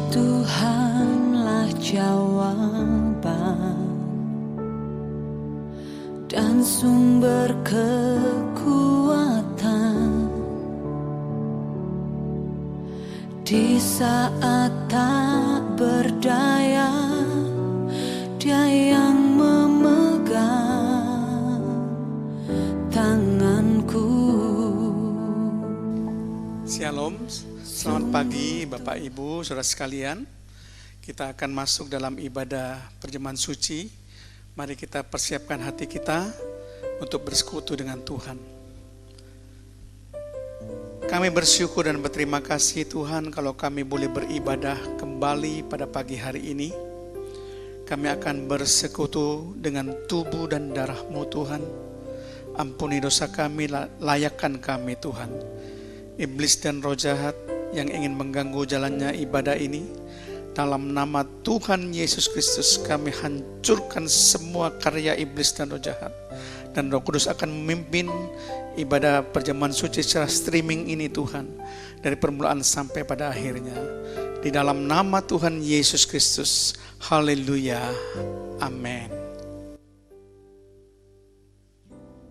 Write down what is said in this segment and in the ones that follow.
Tuhanlah jawaban dan sumber kekuatan di saat tak berdaya. Dia yang memegang tanganku. Shalom, selamat pagi Bapak Ibu, Saudara sekalian. Kita akan masuk dalam ibadah perjamuan suci. Mari kita persiapkan hati kita untuk bersekutu dengan Tuhan. Kami bersyukur dan berterima kasih Tuhan kalau kami boleh beribadah kembali pada pagi hari ini. Kami akan bersekutu dengan tubuh dan darah-Mu Tuhan. Ampuni dosa kami, layakkan kami Tuhan. Iblis dan roh jahat yang ingin mengganggu jalannya ibadah ini, dalam nama Tuhan Yesus Kristus kami hancurkan semua karya iblis dan roh jahat. Dan Roh Kudus akan memimpin ibadah perjamuan suci secara streaming ini Tuhan, dari permulaan sampai pada akhirnya. Di dalam nama Tuhan Yesus Kristus, haleluya, amin.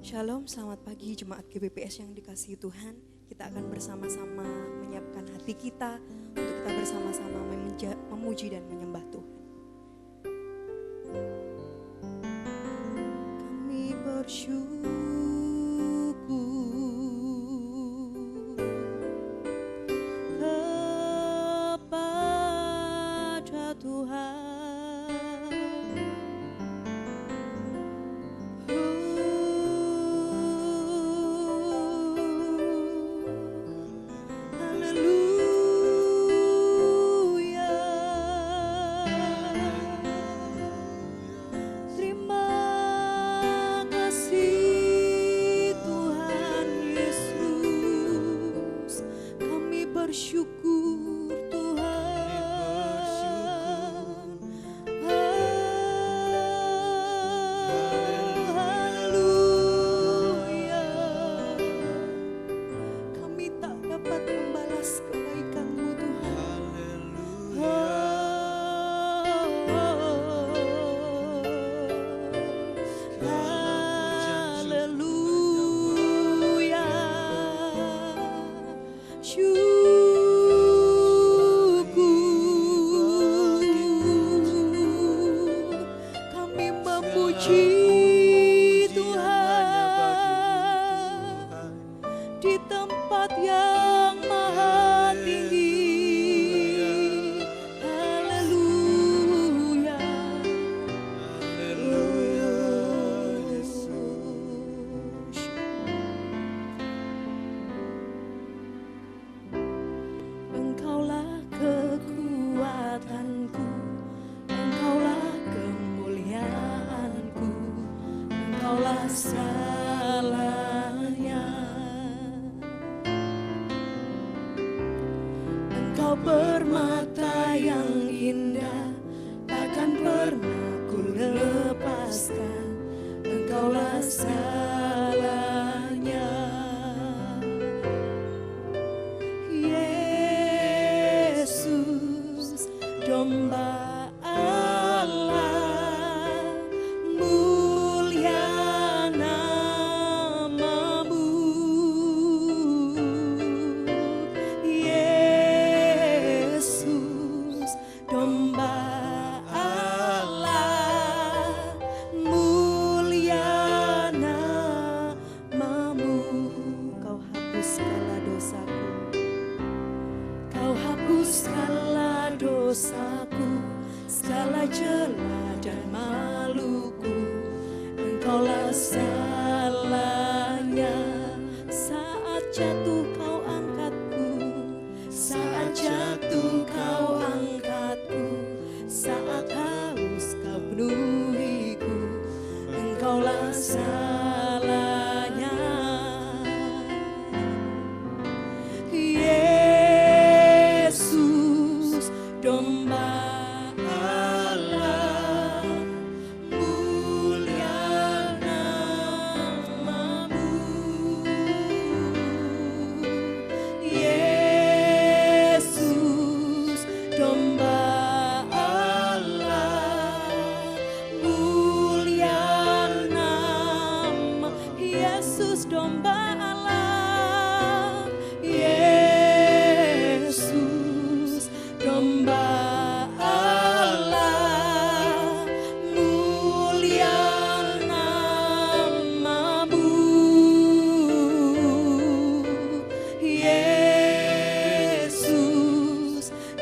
Shalom, selamat pagi Jemaat GBPS yang dikasihi Tuhan. Kita akan bersama-sama menyiapkan hati kita untuk kita bersama-sama memuji dan menyembah Tuhan. Kami bersyukur kepada Tuhan.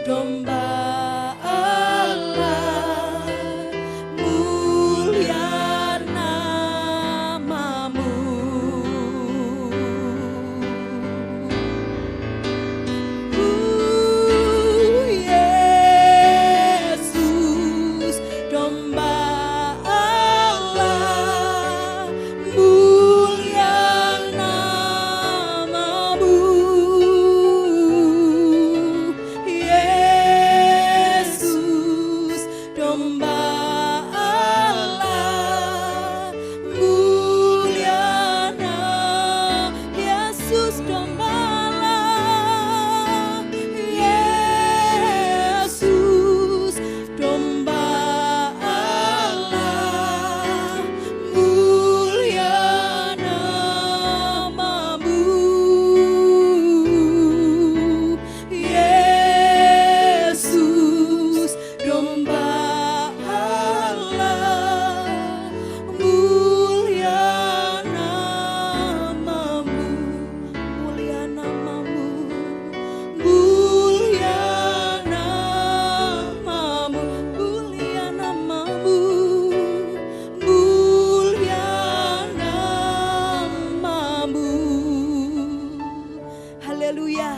domba Allah, mulia namamu. Yesus, domba Allah, mulia namamu. Yesus, domba Allah, mulia Yesus, domba Allah, Yesus, domba Allah, mulia namamu. Yesus, domba Allah, mulia namamu, mulia namamu, mulia namamu, mulia namamu, mulia namamu. Haleluya,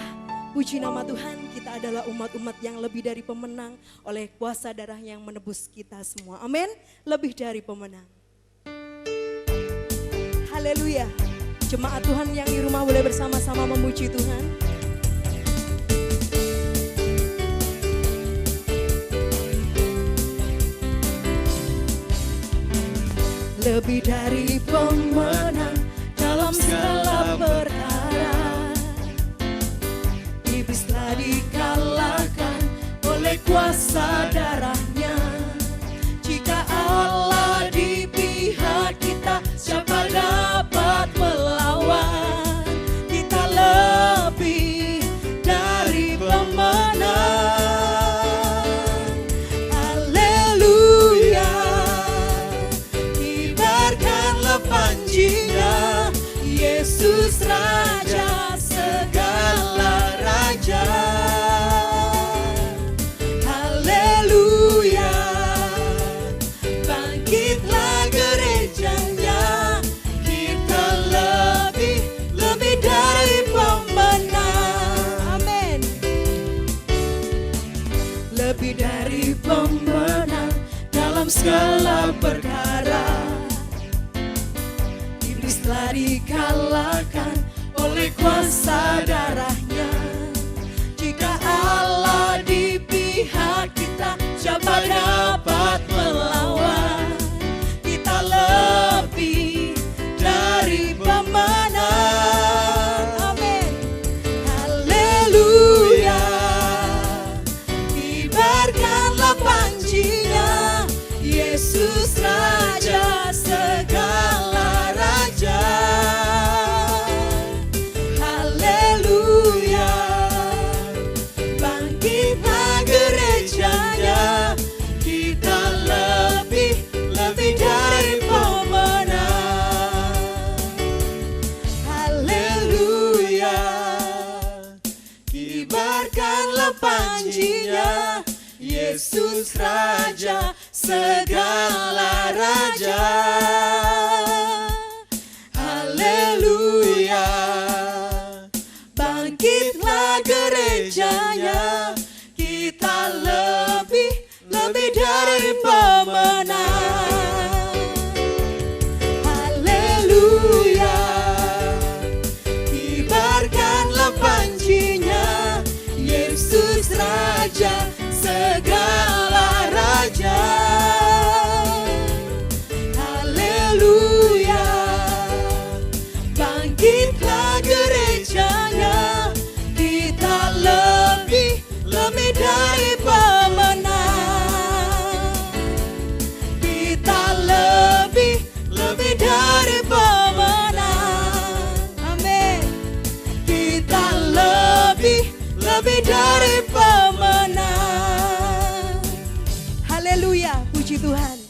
puji nama Tuhan. Kita adalah umat-umat yang lebih dari pemenang oleh kuasa darah yang menebus kita semua. Amin. Lebih dari pemenang. Haleluya. Jemaat Tuhan yang di rumah boleh bersama-sama memuji Tuhan. Lebih dari pemenang dalam segala perkara. Iblis telah dikalahkan oleh kuasa darahnya. Jika Allah di pihak kita, siapa dapat melawan? Kita lebih dari pemenang. Haleluya. Kibarkanlah panjinya, Yesus Raja segala raja. Haleluya. Bangkitlah gerejanya, kita lebih dari pemenang. Amin. Lebih dari pemenang dalam segala perkara. Iblis telah dikalahkan oleh kuasa darahnya. Jika Allah di pihak kita, siapa dapat melawan? Kita lebih dari pemenang. Amin. Haleluya. Kibarkanlah panjinya, Yesus Raja segala raja. Haleluya. Bangkitlah gerejanya, kita lebih dari pemenang. Haleluya. Kibarkanlah panjinya, Yesus Raja segala raja. Haleluya. Bangkitlah gerejanya, kita lebih dari pemenang. Haleluya. Kibarkanlah panjinya, Yesus Raja segala raja. Haleluya. Bangkitlah gerejanya, kita lebih dari pemenang. Kita lebih dari pemenang. Amin. Kita lebih dari pemenang. Haleluya, puji Tuhan.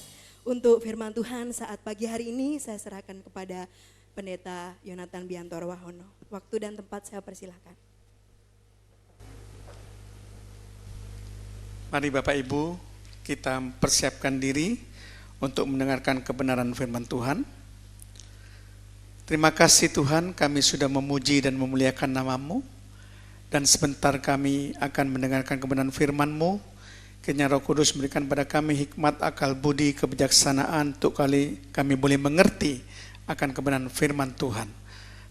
Untuk firman Tuhan saat pagi hari ini saya serahkan kepada Pendeta Yonatan Biantoro Wahono. Waktu dan tempat saya persilahkan. Mari Bapak Ibu, kita persiapkan diri untuk mendengarkan kebenaran firman Tuhan. Terima kasih Tuhan, kami sudah memuji dan memuliakan nama-Mu. Dan sebentar kami akan mendengarkan kebenaran firman-Mu. Kiranya Roh Kudus memberikan pada kami hikmat, akal budi, kebijaksanaan untuk kami boleh mengerti akan kebenaran firman Tuhan.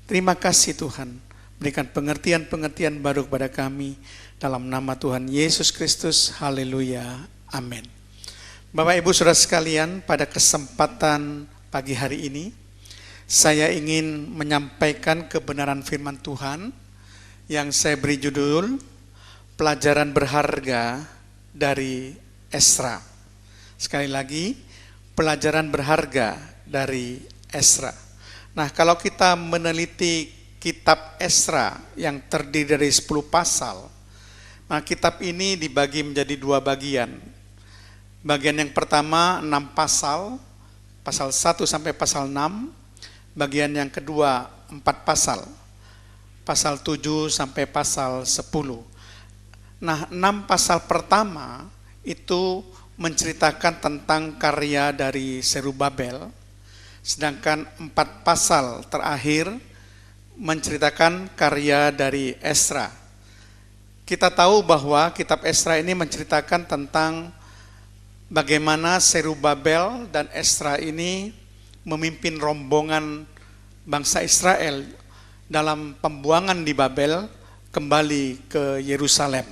Terima kasih Tuhan, berikan pengertian-pengertian baru kepada kami. Dalam nama Tuhan Yesus Kristus, haleluya, amin. Bapak Ibu Saudara sekalian, pada kesempatan pagi hari ini, saya ingin menyampaikan kebenaran firman Tuhan yang saya beri judul, Pelajaran Berharga dari Esra. Sekali lagi, pelajaran berharga dari Esra. Nah, kalau kita meneliti kitab Esra yang terdiri dari 10 pasal, nah, kitab ini dibagi menjadi 2 bagian. Bagian yang pertama 6 pasal, pasal 1 sampai pasal 6. Bagian yang kedua 4 pasal, pasal 7 sampai pasal 10. Nah, 6 pasal pertama itu menceritakan tentang karya dari Zerubabel, sedangkan 4 pasal terakhir menceritakan karya dari Esra. Kita tahu bahwa kitab Esra ini menceritakan tentang bagaimana Zerubabel dan Esra ini memimpin rombongan bangsa Israel dalam pembuangan di Babel kembali ke Yerusalem.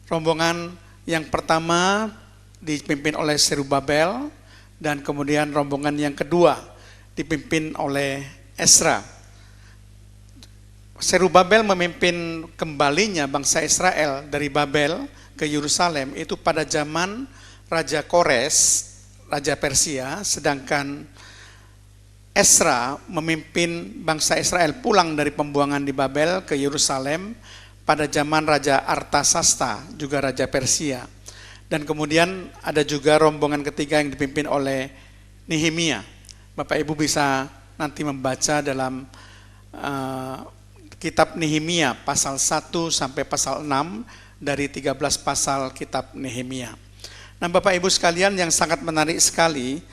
Rombongan yang pertama dipimpin oleh Zerubabel dan kemudian rombongan yang kedua dipimpin oleh Esra. Zerubabel memimpin kembalinya bangsa Israel dari Babel ke Yerusalem itu pada zaman Raja Kores, Raja Persia, sedangkan Esra memimpin bangsa Israel pulang dari pembuangan di Babel ke Yerusalem pada zaman Raja Artasasta, juga Raja Persia. Dan kemudian ada juga rombongan ketiga yang dipimpin oleh Nehemia. Bapak Ibu bisa nanti membaca dalam kitab Nehemia pasal 1 sampai pasal 6 dari 13 pasal kitab Nehemia. Nah, Bapak Ibu sekalian, yang sangat menarik sekali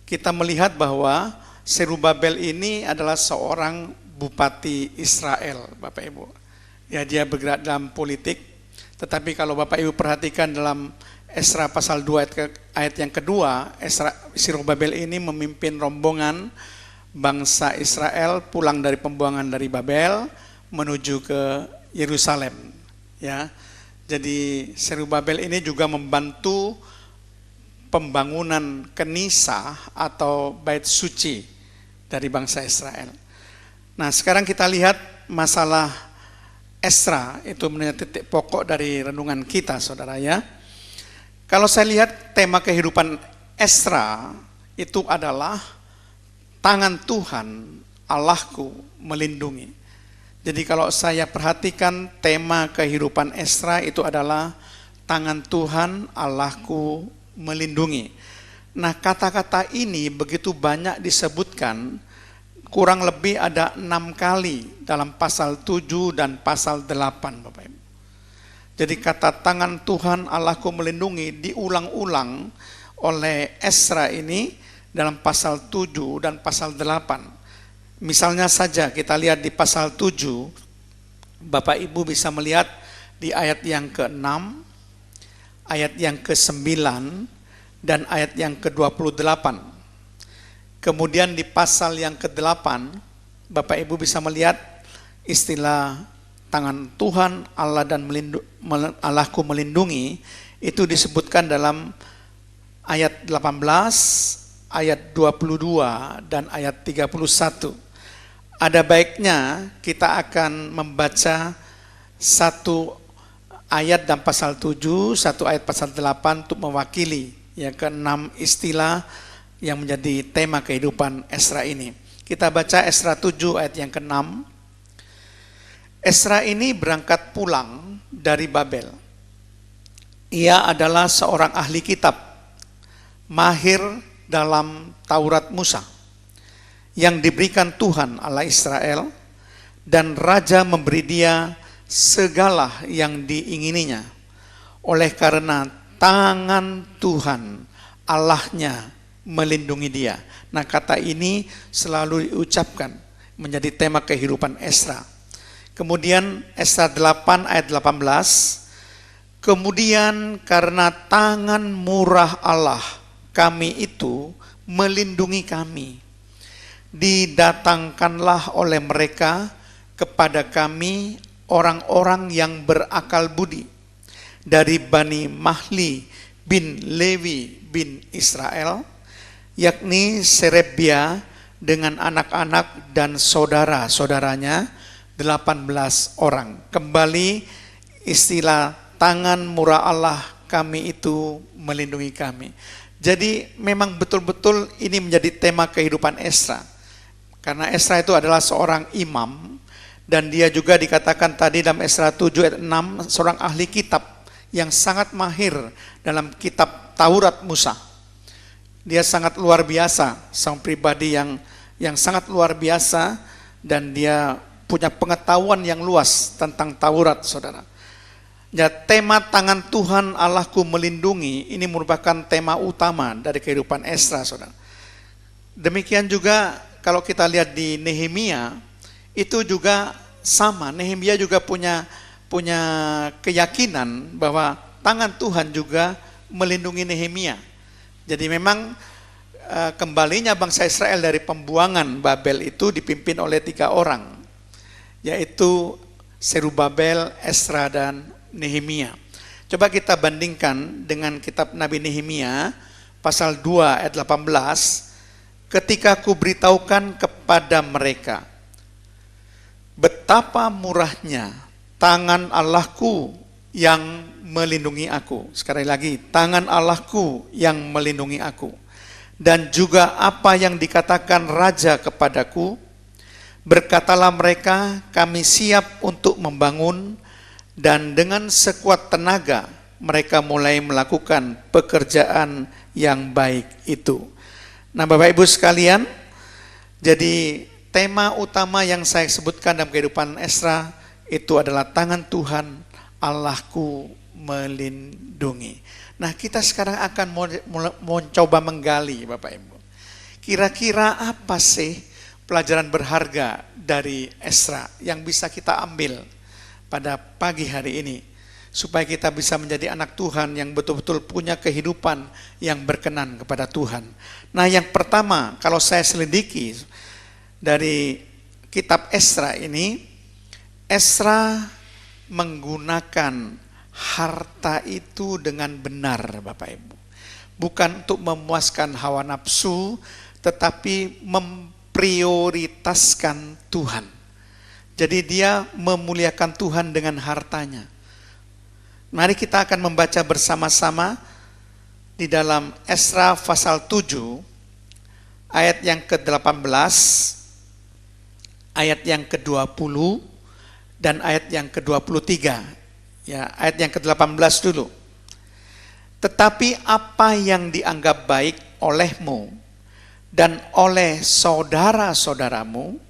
kita melihat bahwa Zerubabel ini adalah seorang bupati Israel, Bapak Ibu. Ya, dia bergerak dalam politik, tetapi kalau Bapak Ibu perhatikan dalam Esra pasal 2 ayat yang kedua, Zerubabel ini memimpin rombongan bangsa Israel pulang dari pembuangan dari Babel menuju ke Yerusalem. Ya, jadi Zerubabel ini juga membantu pembangunan kenisah atau bait suci dari bangsa Israel. Nah, sekarang kita lihat masalah Esra, itu menjadi titik pokok dari renungan kita, saudara ya. Kalau saya lihat tema kehidupan Esra itu adalah tangan Tuhan Allahku melindungi. Jadi kalau saya perhatikan tema kehidupan Esra itu adalah tangan Tuhan Allahku melindungi. Nah, kata-kata ini begitu banyak disebutkan, kurang lebih ada 6 kali dalam pasal 7 dan pasal 8, Bapak Ibu. Jadi kata tangan Tuhan Allahku melindungi diulang-ulang oleh Esra ini dalam pasal 7 dan pasal 8. Misalnya saja kita lihat di pasal 7, Bapak Ibu bisa melihat di ayat yang ke-6, ayat yang ke-9, dan ayat yang ke-28. Kemudian di pasal yang ke-8, Bapak Ibu bisa melihat istilah tangan Tuhan Allah dan Allahku melindungi, itu disebutkan dalam ayat 18, ayat 22, dan ayat 31. Ada baiknya kita akan membaca satu ayat dan pasal 7, satu ayat pasal 8 untuk mewakili yang ke-6 istilah yang menjadi tema kehidupan Esra ini. Kita baca Esra 7 ayat yang ke-6. Esra ini berangkat pulang dari Babel. Ia adalah seorang ahli kitab, mahir dalam Taurat Musa, yang diberikan Tuhan Allah Israel, dan raja memberi dia segala yang diingininya. oleh karena tangan Tuhan Allahnya melindungi dia. Nah, kata ini selalu diucapkan menjadi tema kehidupan Esra. Kemudian Esra 8 ayat 18, kemudian karena tangan murah Allah kami itu melindungi kami, didatangkanlah oleh mereka kepada kami orang-orang yang berakal budi dari Bani Mahli bin Lewi bin Israel, yakni Serebia dengan anak-anak dan saudara-saudaranya 18 orang. Kembali istilah tangan murah Allah kami itu melindungi kami. Jadi memang betul-betul ini menjadi tema kehidupan Esra. Karena Esra itu adalah seorang imam, dan dia juga dikatakan tadi dalam Esra 7 ayat 6 seorang ahli kitab yang sangat mahir dalam kitab Taurat Musa. Dia sangat luar biasa, seorang pribadi yang sangat luar biasa, dan dia punya pengetahuan yang luas tentang Taurat, saudara. Ya, tema tangan Tuhan Allahku melindungi ini merupakan tema utama dari kehidupan Esra, saudara. Demikian juga kalau kita lihat di Nehemia, itu juga sama. Nehemia juga punya keyakinan bahwa tangan Tuhan juga melindungi Nehemia. Jadi memang kembalinya bangsa Israel dari pembuangan Babel itu dipimpin oleh 3 orang, yaitu Serubabel, Esra, dan Nehemia. Coba kita bandingkan dengan kitab Nabi Nehemia pasal 2 ayat 18, ketika ku beritahukan kepada mereka betapa murahnya tangan Allahku yang melindungi aku. Sekali lagi, tangan Allahku yang melindungi aku. Dan juga apa yang dikatakan raja kepadaku, berkatalah mereka, kami siap untuk membangun, dan dengan sekuat tenaga mereka mulai melakukan pekerjaan yang baik itu. Nah, Bapak Ibu sekalian, jadi tema utama yang saya sebutkan dalam kehidupan Esra itu adalah tangan Tuhan Allahku melindungi. Nah, kita sekarang akan mencoba menggali, Bapak Ibu. Kira-kira apa sih pelajaran berharga dari Esra yang bisa kita ambil pada pagi hari ini, supaya kita bisa menjadi anak Tuhan yang betul-betul punya kehidupan yang berkenan kepada Tuhan. Nah, yang pertama, kalau saya selidiki dari kitab Esra ini, Esra menggunakan harta itu dengan benar, Bapak Ibu. Bukan untuk memuaskan hawa nafsu, tetapi memprioritaskan Tuhan. Jadi dia memuliakan Tuhan dengan hartanya. Mari kita akan membaca bersama-sama di dalam Esra pasal 7 ayat yang ke-18, ayat yang ke-20 dan ayat yang ke-23. Ya, ayat yang ke-18 dulu. Tetapi apa yang dianggap baik olehmu dan oleh saudara-saudaramu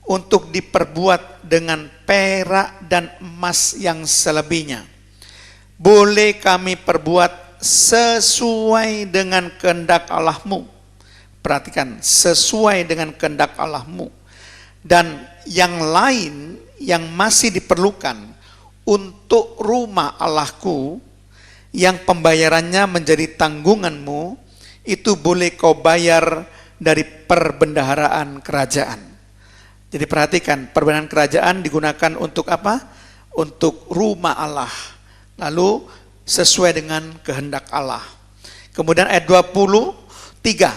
untuk diperbuat dengan perak dan emas yang selebihnya, boleh kami perbuat sesuai dengan kehendak Allahmu. Perhatikan, sesuai dengan kehendak Allahmu. Dan yang lain yang masih diperlukan untuk rumah Allahku, yang pembayarannya menjadi tanggunganmu, itu boleh kau bayar dari perbendaharaan kerajaan. Jadi perhatikan, perbendaharaan kerajaan digunakan untuk apa? Untuk rumah Allah. Lalu sesuai dengan kehendak Allah. Kemudian ayat 23.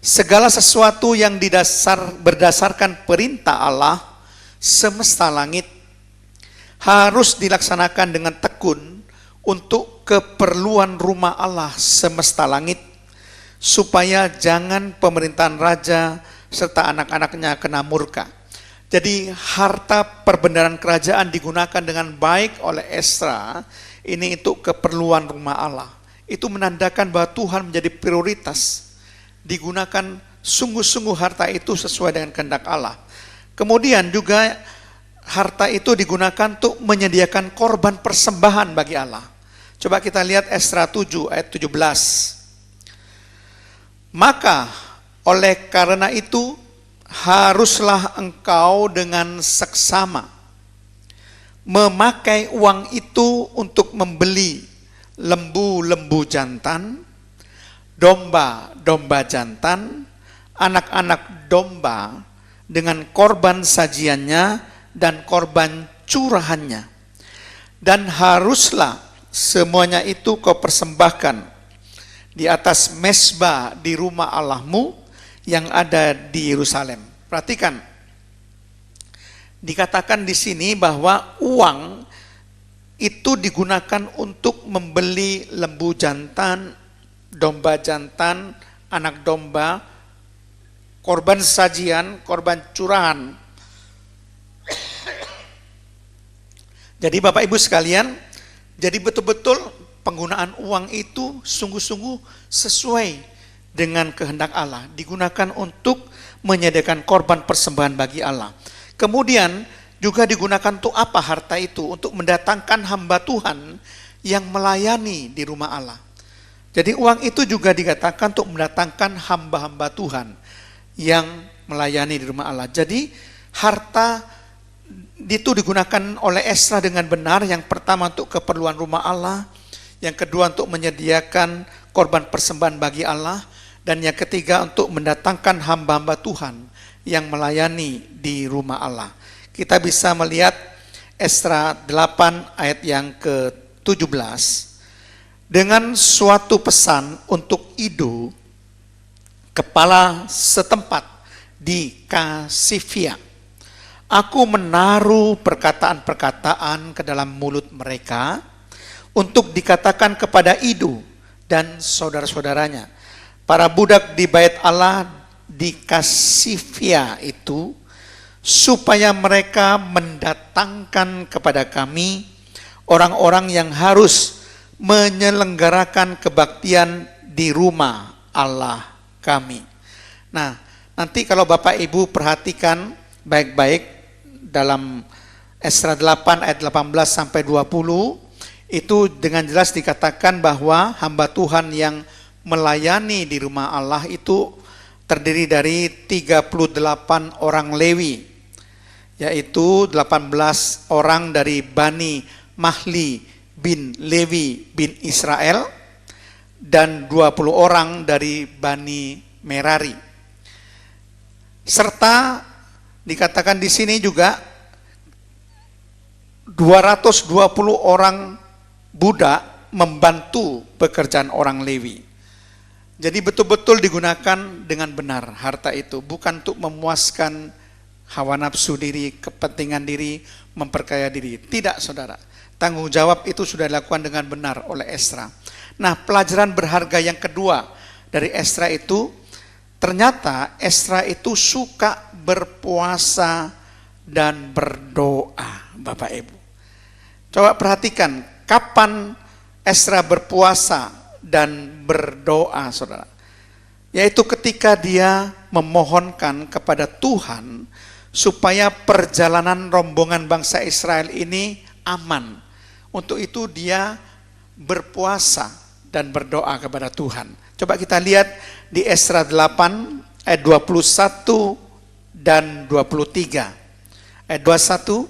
Segala sesuatu yang berdasarkan perintah Allah semesta langit harus dilaksanakan dengan tekun untuk keperluan rumah Allah semesta langit, supaya jangan pemerintahan raja serta anak-anaknya kena murka. Jadi harta perbendaharaan kerajaan digunakan dengan baik oleh Esra ini untuk keperluan rumah Allah. Itu menandakan bahwa Tuhan menjadi prioritas. Digunakan sungguh-sungguh harta itu sesuai dengan kehendak Allah. Kemudian juga harta itu digunakan untuk menyediakan korban persembahan bagi Allah. Coba kita lihat Esra 7 ayat 17. Maka oleh karena itu haruslah engkau dengan seksama memakai uang itu untuk membeli lembu-lembu jantan, domba-domba jantan, anak-anak domba dengan korban sajiannya dan korban curahannya. Dan haruslah semuanya itu kau persembahkan di atas mezbah di rumah Allahmu yang ada di Yerusalem. Perhatikan, dikatakan di sini bahwa uang itu digunakan untuk membeli lembu jantan, domba jantan, anak domba, korban sajian, korban curahan. Jadi Bapak Ibu sekalian, jadi betul-betul penggunaan uang itu sungguh-sungguh sesuai dengan kehendak Allah, digunakan untuk menyediakan korban persembahan bagi Allah. Kemudian juga digunakan untuk apa harta itu? Untuk mendatangkan hamba Tuhan yang melayani di rumah Allah. Jadi uang itu juga dikatakan untuk mendatangkan hamba-hamba Tuhan yang melayani di rumah Allah. Jadi harta itu digunakan oleh Esra dengan benar. Yang pertama untuk keperluan rumah Allah, yang kedua untuk menyediakan korban persembahan bagi Allah, dan yang ketiga untuk mendatangkan hamba-hamba Tuhan yang melayani di rumah Allah. Kita bisa melihat Esra 8 ayat yang ke-17 dengan suatu pesan untuk Ido, kepala setempat di Kasifia. Aku menaruh perkataan-perkataan ke dalam mulut mereka untuk dikatakan kepada Ido dan saudara-saudaranya, para budak di bait Allah di Kasifia itu, supaya mereka mendatangkan kepada kami orang-orang yang harus menyelenggarakan kebaktian di rumah Allah kami. Nah, nanti kalau Bapak Ibu perhatikan baik-baik dalam Esra 8 ayat 18 sampai 20, itu dengan jelas dikatakan bahwa hamba Tuhan yang melayani di rumah Allah itu terdiri dari 38 orang Lewi, yaitu 18 orang dari Bani Mahli bin Lewi bin Israel dan 20 orang dari Bani Merari. Serta dikatakan di sini juga 220 orang budak membantu pekerjaan orang Lewi. Jadi betul-betul digunakan dengan benar harta itu, bukan untuk memuaskan hawa nafsu diri, kepentingan diri, memperkaya diri. Tidak, saudara. Tanggung jawab itu sudah dilakukan dengan benar oleh Esra. Nah, pelajaran berharga yang kedua dari Esra itu, ternyata Esra itu suka berpuasa dan berdoa, Bapak Ibu. Coba perhatikan, kapan Esra berpuasa dan berdoa, saudara? Yaitu ketika dia memohonkan kepada Tuhan supaya perjalanan rombongan bangsa Israel ini aman. Untuk itu dia berpuasa dan berdoa kepada Tuhan. Coba kita lihat di Esra 8 ayat 21 dan 23. Ayat 21,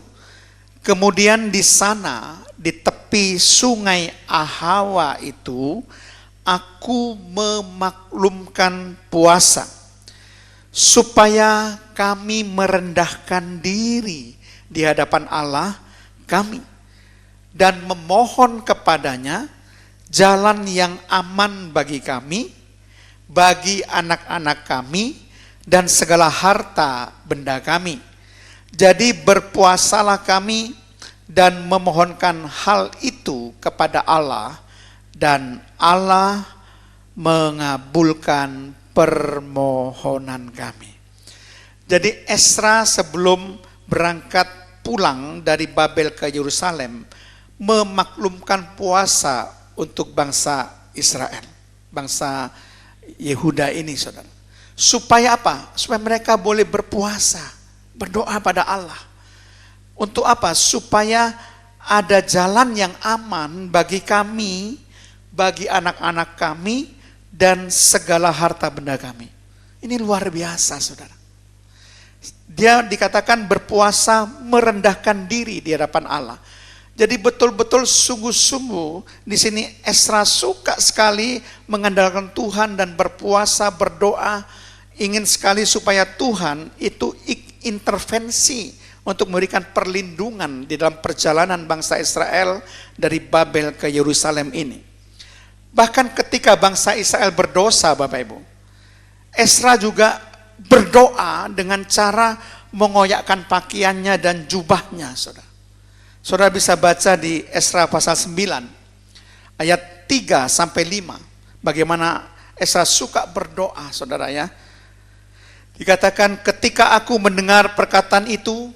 kemudian di sana di tepi sungai Ahawa itu aku memaklumkan puasa supaya kami merendahkan diri di hadapan Allah kami dan memohon kepadanya jalan yang aman bagi kami, bagi anak-anak kami, dan segala harta benda kami. Jadi berpuasalah kami dan memohonkan hal itu kepada Allah, dan Allah mengabulkan permohonan kami. Jadi Esra sebelum berangkat pulang dari Babel ke Yerusalem memaklumkan puasa untuk bangsa Israel, bangsa Yehuda ini, saudara. Supaya apa? Supaya mereka boleh berpuasa, berdoa pada Allah. Untuk apa? Supaya ada jalan yang aman bagi kami, bagi anak-anak kami, dan segala harta benda kami. Ini luar biasa, saudara. Dia dikatakan berpuasa merendahkan diri di hadapan Allah. Jadi betul-betul sungguh-sungguh di sini Esra suka sekali mengandalkan Tuhan dan berpuasa, berdoa, ingin sekali supaya Tuhan itu intervensi untuk memberikan perlindungan di dalam perjalanan bangsa Israel dari Babel ke Yerusalem ini. Bahkan ketika bangsa Israel berdosa, Bapak Ibu, Esra juga berdoa dengan cara mengoyakkan pakaiannya dan jubahnya, saudara. Saudara bisa baca di Esra pasal 9 ayat 3 sampai 5 bagaimana Esra suka berdoa, saudara ya. Dikatakan, ketika aku mendengar perkataan itu,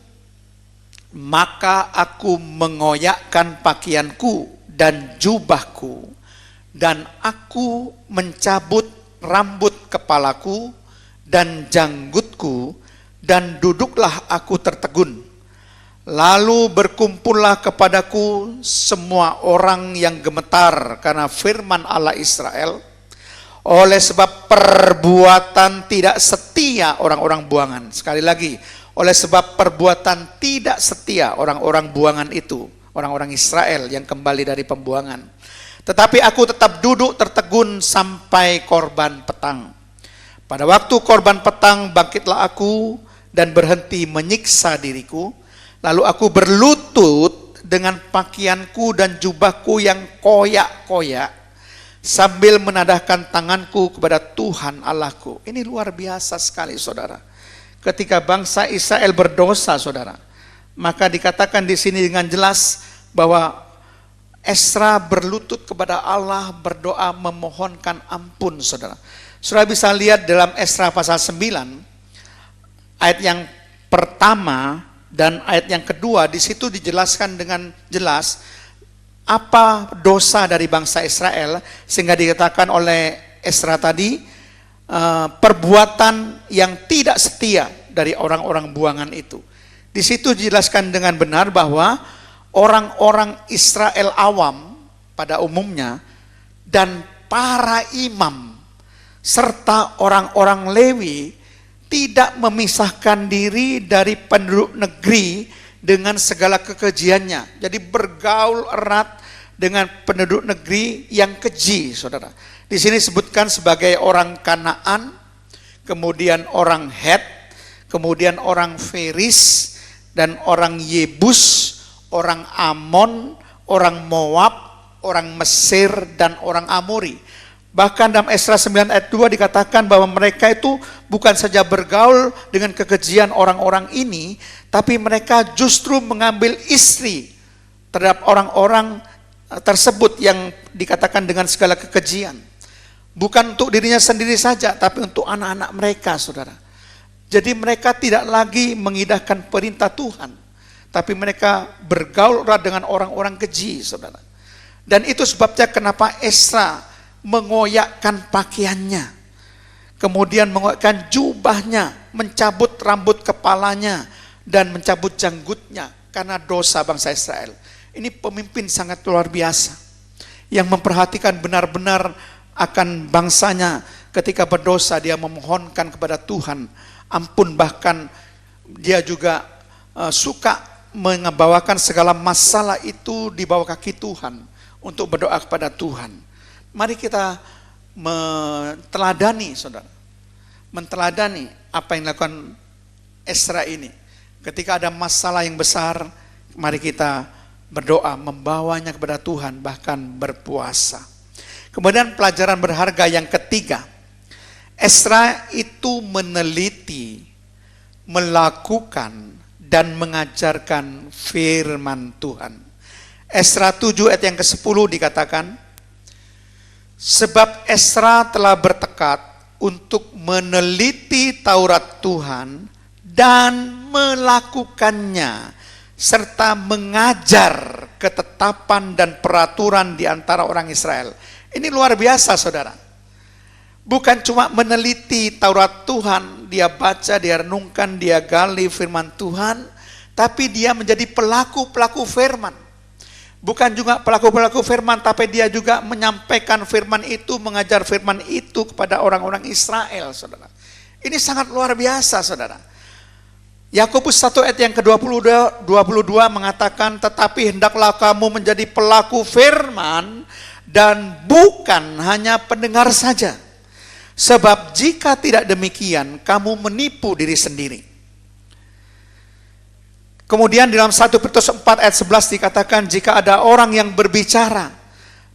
maka aku mengoyakkan pakaianku dan jubahku, dan aku mencabut rambut kepalaku dan janggutku, dan duduklah aku tertegun. Lalu berkumpullah kepadaku semua orang yang gemetar karena firman Allah Israel, oleh sebab perbuatan tidak setia orang-orang buangan. Sekali lagi, oleh sebab perbuatan tidak setia orang-orang buangan itu, orang-orang Israel yang kembali dari pembuangan. Tetapi aku tetap duduk tertegun sampai korban petang. Pada waktu korban petang bangkitlah aku dan berhenti menyiksa diriku. Lalu aku berlutut dengan pakaianku dan jubahku yang koyak-koyak, sambil menadahkan tanganku kepada Tuhan Allahku. Ini luar biasa sekali, saudara. Ketika bangsa Israel berdosa, saudara, maka dikatakan di sini dengan jelas bahwa Esra berlutut kepada Allah, berdoa memohonkan ampun, saudara. Saudara bisa lihat dalam Esra pasal 9 ayat yang pertama dan ayat yang kedua, di situ dijelaskan dengan jelas apa dosa dari bangsa Israel, sehingga dikatakan oleh Esra tadi, perbuatan yang tidak setia dari orang-orang buangan itu. Di situ dijelaskan dengan benar bahwa orang-orang Israel awam pada umumnya dan para imam serta orang-orang Lewi tidak memisahkan diri dari penduduk negeri dengan segala kekejiannya. Jadi bergaul erat dengan penduduk negeri yang keji, saudara. Di sini disebutkan sebagai orang Kanaan, kemudian orang Het, kemudian orang Feris, dan orang Yebus, orang Amon, orang Moab, orang Mesir, dan orang Amori. Bahkan dalam Esra 9 ayat 2 dikatakan bahwa mereka itu bukan saja bergaul dengan kekejian orang-orang ini, tapi mereka justru mengambil istri terhadap orang-orang tersebut yang dikatakan dengan segala kekejian. Bukan untuk dirinya sendiri saja, tapi untuk anak-anak mereka, saudara. Jadi mereka tidak lagi mengindahkan perintah Tuhan, tapi mereka bergaul erat dengan orang-orang keji, saudara. Dan itu sebabnya kenapa Esra mengoyakkan pakaiannya, kemudian mengoyakkan jubahnya, mencabut rambut kepalanya, dan mencabut janggutnya karena dosa bangsa Israel. Ini pemimpin sangat luar biasa yang memperhatikan benar-benar akan bangsanya. Ketika berdosa dia memohonkan kepada Tuhan ampun, bahkan dia juga suka membawakan segala masalah itu di bawah kaki Tuhan untuk berdoa kepada Tuhan. Mari kita menteladani, saudara, menteladani apa yang dilakukan Esra ini. Ketika ada masalah yang besar, mari kita berdoa, membawanya kepada Tuhan, bahkan berpuasa. Kemudian pelajaran berharga yang ketiga, Esra itu meneliti, melakukan, dan mengajarkan firman Tuhan. Esra 7 ayat yang ke-10 dikatakan, sebab Esra telah bertekad untuk meneliti Taurat Tuhan dan melakukannya, serta mengajar ketetapan dan peraturan di antara orang Israel. Ini luar biasa, saudara. Bukan cuma meneliti Taurat Tuhan, dia baca, dia renungkan, dia gali firman Tuhan, tapi dia menjadi pelaku-pelaku firman. Bukan juga pelaku-pelaku firman, tapi dia juga menyampaikan firman itu, mengajar firman itu kepada orang-orang Israel, saudara. Ini sangat luar biasa, saudara. Yakobus 1 ayat yang ke-22 mengatakan, tetapi hendaklah kamu menjadi pelaku firman dan bukan hanya pendengar saja. Sebab jika tidak demikian, kamu menipu diri sendiri. Kemudian dalam 1 Petrus 4 ayat 11 dikatakan, jika ada orang yang berbicara,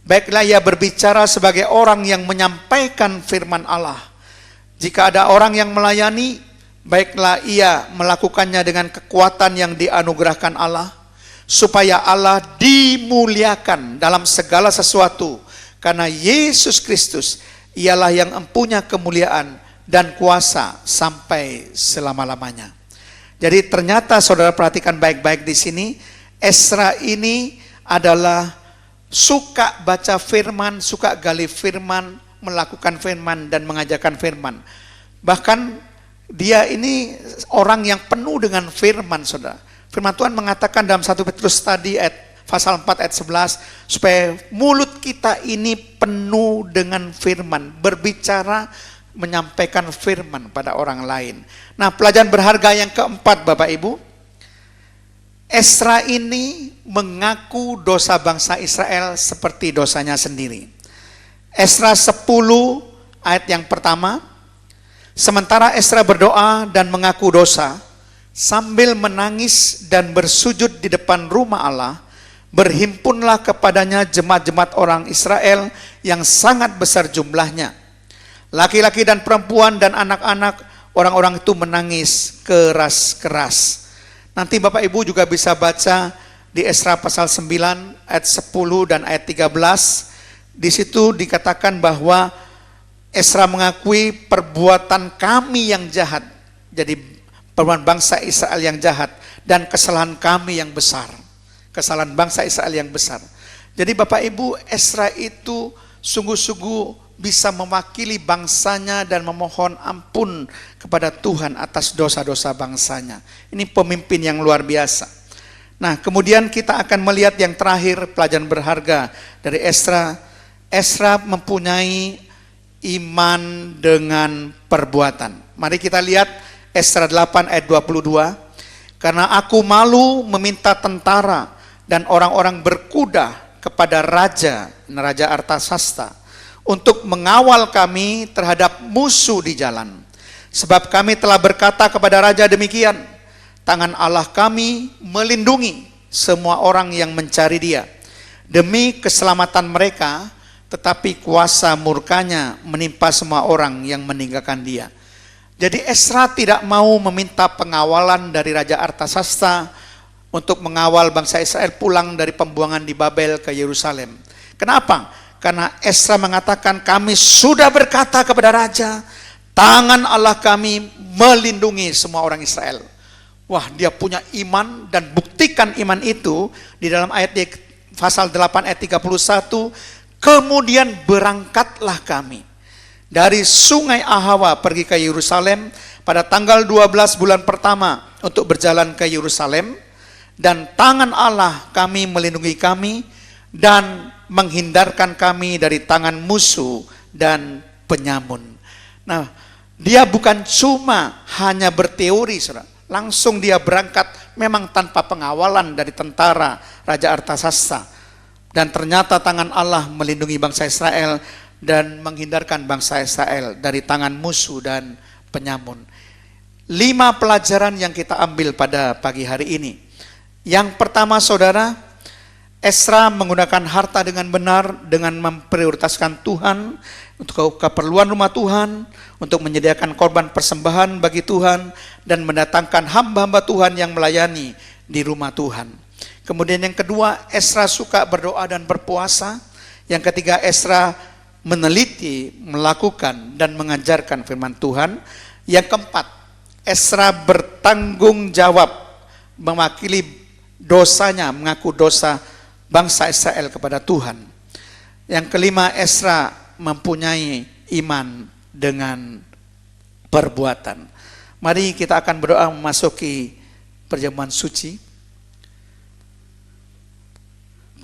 baiklah ia berbicara sebagai orang yang menyampaikan firman Allah. Jika ada orang yang melayani, baiklah ia melakukannya dengan kekuatan yang dianugerahkan Allah, supaya Allah dimuliakan dalam segala sesuatu, karena Yesus Kristus ialah yang mempunyai kemuliaan dan kuasa sampai selama-lamanya. Jadi ternyata saudara perhatikan baik-baik di sini, Ezra ini adalah suka baca firman, suka gali firman, melakukan firman dan mengajarkan firman. Bahkan dia ini orang yang penuh dengan firman, saudara. Firman Tuhan mengatakan dalam 1 Petrus tadi pasal 4 ayat 11, supaya mulut kita ini penuh dengan firman, berbicara, menyampaikan firman pada orang lain. Nah, pelajaran berharga yang keempat, Bapak Ibu, Ezra ini mengaku dosa bangsa Israel seperti dosanya sendiri. Ezra 10 ayat yang pertama, sementara Ezra berdoa dan mengaku dosa, sambil menangis dan bersujud di depan rumah Allah, berhimpunlah kepadanya jemaat-jemaat orang Israel yang sangat besar jumlahnya. Laki-laki dan perempuan dan anak-anak, orang-orang itu menangis keras-keras. Nanti Bapak Ibu juga bisa baca di Ezra pasal 9 ayat 10 dan ayat 13. Di situ dikatakan bahwa Ezra mengakui perbuatan kami yang jahat. Jadi perbuatan bangsa Israel yang jahat dan kesalahan kami yang besar. Kesalahan bangsa Israel yang besar. Jadi Bapak Ibu, Ezra itu sungguh-sungguh bisa mewakili bangsanya dan memohon ampun kepada Tuhan atas dosa-dosa bangsanya. Ini pemimpin yang luar biasa. Nah, kemudian kita akan melihat yang terakhir, pelajaran berharga dari Ezra. Ezra mempunyai iman dengan perbuatan. Mari kita lihat Ezra 8 ayat 22. Karena aku malu meminta tentara dan orang-orang berkuda kepada Raja Artasasta untuk mengawal kami terhadap musuh di jalan. Sebab kami telah berkata kepada Raja demikian, tangan Allah kami melindungi semua orang yang mencari Dia, demi keselamatan mereka, tetapi kuasa murkanya menimpa semua orang yang meninggalkan Dia. Jadi Ezra tidak mau meminta pengawalan dari Raja Artasasta untuk mengawal bangsa Israel pulang dari pembuangan di Babel ke Yerusalem. Kenapa? Karena Ezra mengatakan, kami sudah berkata kepada Raja, tangan Allah kami melindungi semua orang Israel. Wah, dia punya iman dan buktikan iman itu di dalam ayat di pasal 8 ayat 31. Kemudian berangkatlah kami dari Sungai Ahawa pergi ke Yerusalem pada tanggal 12 bulan pertama untuk berjalan ke Yerusalem, dan tangan Allah kami melindungi kami dan menghindarkan kami dari tangan musuh dan penyamun. Nah, dia bukan cuma hanya berteori, saudara. Langsung dia berangkat memang tanpa pengawalan dari tentara Raja Artasasta. Dan ternyata tangan Allah melindungi bangsa Israel dan menghindarkan bangsa Israel dari tangan musuh dan penyamun. 5 pelajaran yang kita ambil pada pagi hari ini. Yang pertama, saudara, Ezra menggunakan harta dengan benar, dengan memprioritaskan Tuhan untuk keperluan rumah Tuhan, untuk menyediakan korban persembahan bagi Tuhan, dan mendatangkan hamba-hamba Tuhan yang melayani di rumah Tuhan. Kemudian yang kedua, Ezra suka berdoa dan berpuasa. Yang ketiga, Ezra meneliti, melakukan, dan mengajarkan firman Tuhan. Yang keempat, Ezra bertanggung jawab, mewakili dosanya, mengaku dosa bangsa Israel kepada Tuhan. Yang kelima, Ezra mempunyai iman dengan perbuatan. Mari kita akan berdoa memasuki perjamuan suci.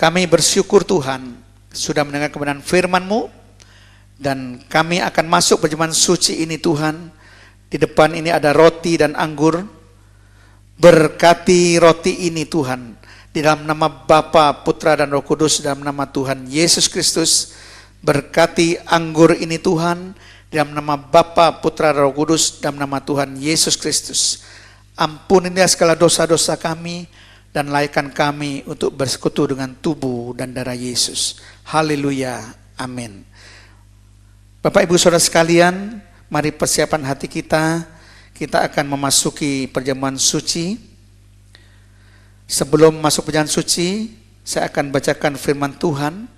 Kami bersyukur Tuhan sudah mendengar kebenaran firman-Mu, dan kami akan masuk perjamuan suci ini Tuhan. Di depan ini ada roti dan anggur. Berkati roti ini Tuhan, di dalam nama Bapa, Putra dan Roh Kudus, dalam nama Tuhan Yesus Kristus. Berkati anggur ini Tuhan, di dalam nama Bapa, Putra dan Roh Kudus, dalam nama Tuhan Yesus Kristus. Ampunilah segala dosa-dosa kami, dan layakkan kami untuk bersekutu dengan tubuh dan darah Yesus. Haleluya, amin. Bapak Ibu Saudara sekalian, mari persiapan hati kita. Kita akan memasuki perjamuan suci. Sebelum masuk perjamuan suci, saya akan bacakan firman Tuhan.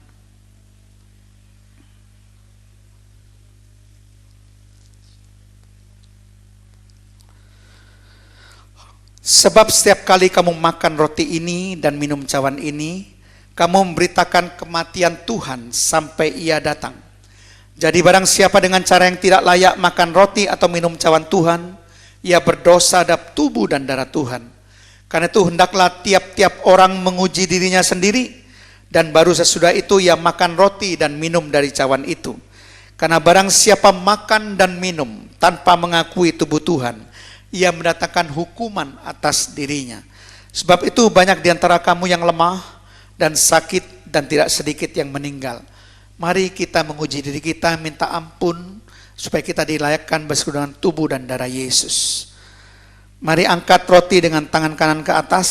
Sebab setiap kali kamu makan roti ini dan minum cawan ini, kamu memberitakan kematian Tuhan sampai Ia datang. Jadi barang siapa dengan cara yang tidak layak makan roti atau minum cawan Tuhan, ia berdosa terhadap tubuh dan darah Tuhan. Karena itu hendaklah tiap-tiap orang menguji dirinya sendiri, dan baru sesudah itu ia makan roti dan minum dari cawan itu. Karena barang siapa makan dan minum tanpa mengakui tubuh Tuhan, ia mendatangkan hukuman atas dirinya. Sebab itu banyak di antara kamu yang lemah dan sakit, dan tidak sedikit yang meninggal. Mari kita menguji diri kita, minta ampun, supaya kita dilayakkan bersekutu dengan tubuh dan darah Yesus. Mari angkat roti dengan tangan kanan ke atas.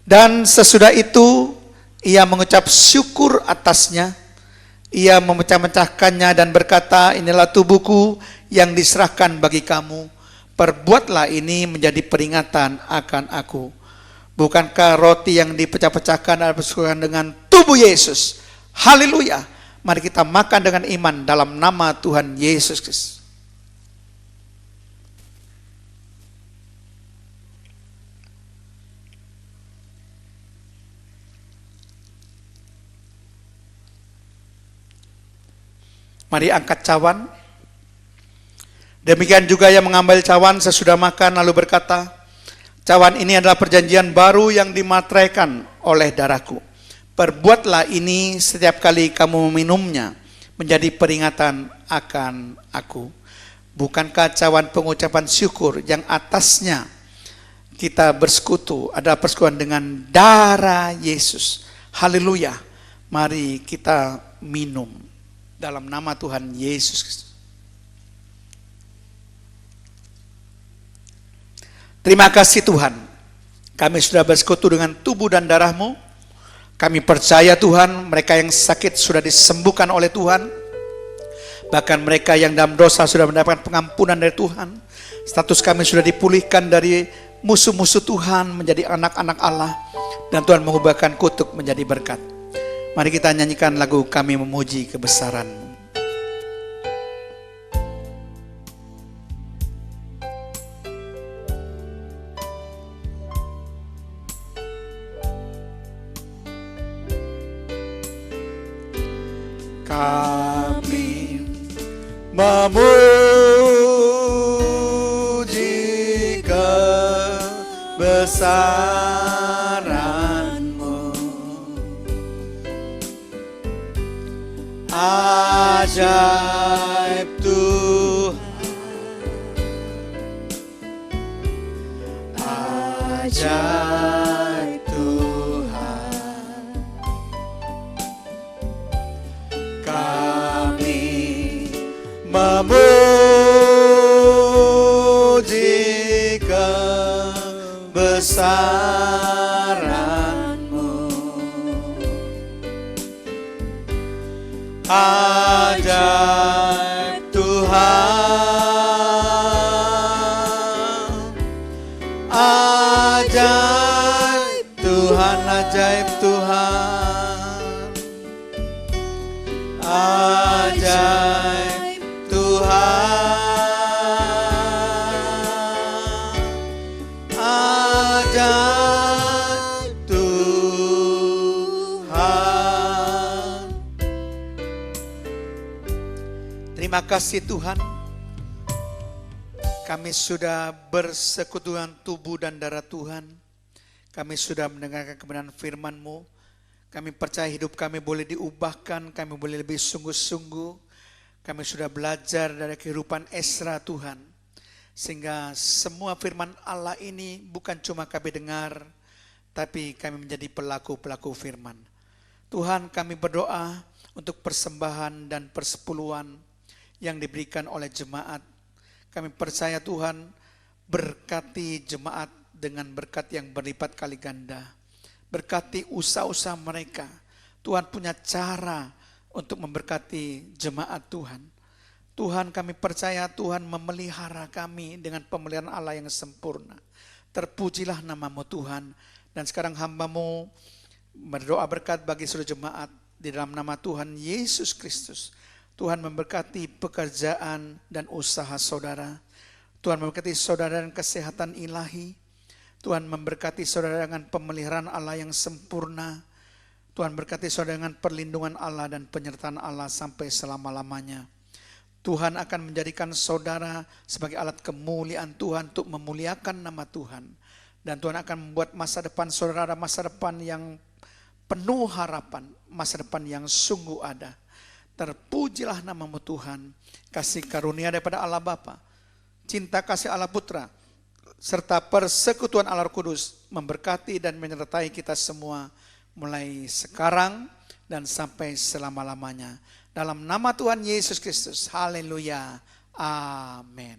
Dan sesudah itu ia mengucap syukur atasnya. Ia memecah-mecahkannya dan berkata, inilah tubuhku yang diserahkan bagi kamu. Perbuatlah ini menjadi peringatan akan aku. Bukankah roti yang dipecah-pecahkan adalah bersekutu dengan tubuh Yesus? Haleluya. Mari kita makan dengan iman dalam nama Tuhan Yesus Kristus. Mari angkat cawan. Demikian juga yang mengambil cawan sesudah makan lalu berkata, cawan ini adalah perjanjian baru yang dimateraikan oleh darahku. Perbuatlah ini setiap kali kamu meminumnya menjadi peringatan akan aku. Bukankah cawan pengucapan syukur yang atasnya kita bersekutu adalah persekutuan dengan darah Yesus? Haleluya. Mari kita minum dalam nama Tuhan Yesus Kristus. Terima kasih Tuhan, kami sudah bersekutu dengan tubuh dan darah-Mu. Kami percaya Tuhan, mereka yang sakit sudah disembuhkan oleh Tuhan. Bahkan mereka yang dalam dosa sudah mendapatkan pengampunan dari Tuhan. Status kami sudah dipulihkan dari musuh-musuh Tuhan menjadi anak-anak Allah. Dan Tuhan mengubahkan kutuk menjadi berkat. Mari kita nyanyikan lagu Kami Memuji Kebesaran-Mu. Kami memuji kebesaran-Mu, ajaib Tuhan, ajaib Tuhan. Kami memuji kebesaran-Mu, ajaib Tuhan, ajaib Tuhan, ajaib Tuhan, ajaib Tuhan, ajaib Tuhan. Terima kasih Tuhan, kami sudah bersekutu dengan tubuh dan darah Tuhan. Kami sudah mendengarkan kebenaran firman-Mu. Kami percaya hidup kami boleh diubahkan, kami boleh lebih sungguh-sungguh. Kami sudah belajar dari kehidupan Ezra Tuhan. Sehingga semua firman Allah ini bukan cuma kami dengar, tapi kami menjadi pelaku-pelaku firman. Tuhan, kami berdoa untuk persembahan dan persepuluhan yang diberikan oleh jemaat. Kami percaya Tuhan, berkati jemaat dengan berkat yang berlipat kali ganda. Berkati usaha-usaha mereka. Tuhan punya cara untuk memberkati jemaat Tuhan. Tuhan, kami percaya Tuhan memelihara kami dengan pemeliharaan Allah yang sempurna. Terpujilah nama-Mu Tuhan. Dan sekarang hamba-Mu berdoa berkat bagi seluruh jemaat di dalam nama Tuhan Yesus Kristus. Tuhan memberkati pekerjaan dan usaha saudara. Tuhan memberkati saudara dengan kesehatan ilahi. Tuhan memberkati saudara dengan pemeliharaan Allah yang sempurna. Tuhan berkati saudara dengan perlindungan Allah dan penyertaan Allah sampai selama-lamanya. Tuhan akan menjadikan saudara sebagai alat kemuliaan Tuhan untuk memuliakan nama Tuhan. Dan Tuhan akan membuat masa depan saudara masa depan yang penuh harapan, masa depan yang sungguh ada. Terpujilah nama-Mu Tuhan. Kasih karunia daripada Allah Bapa, cinta kasih Allah Putra, serta persekutuan Allah Roh Kudus memberkati dan menyertai kita semua mulai sekarang dan sampai selama-lamanya. Dalam nama Tuhan Yesus Kristus. Haleluya. Amin.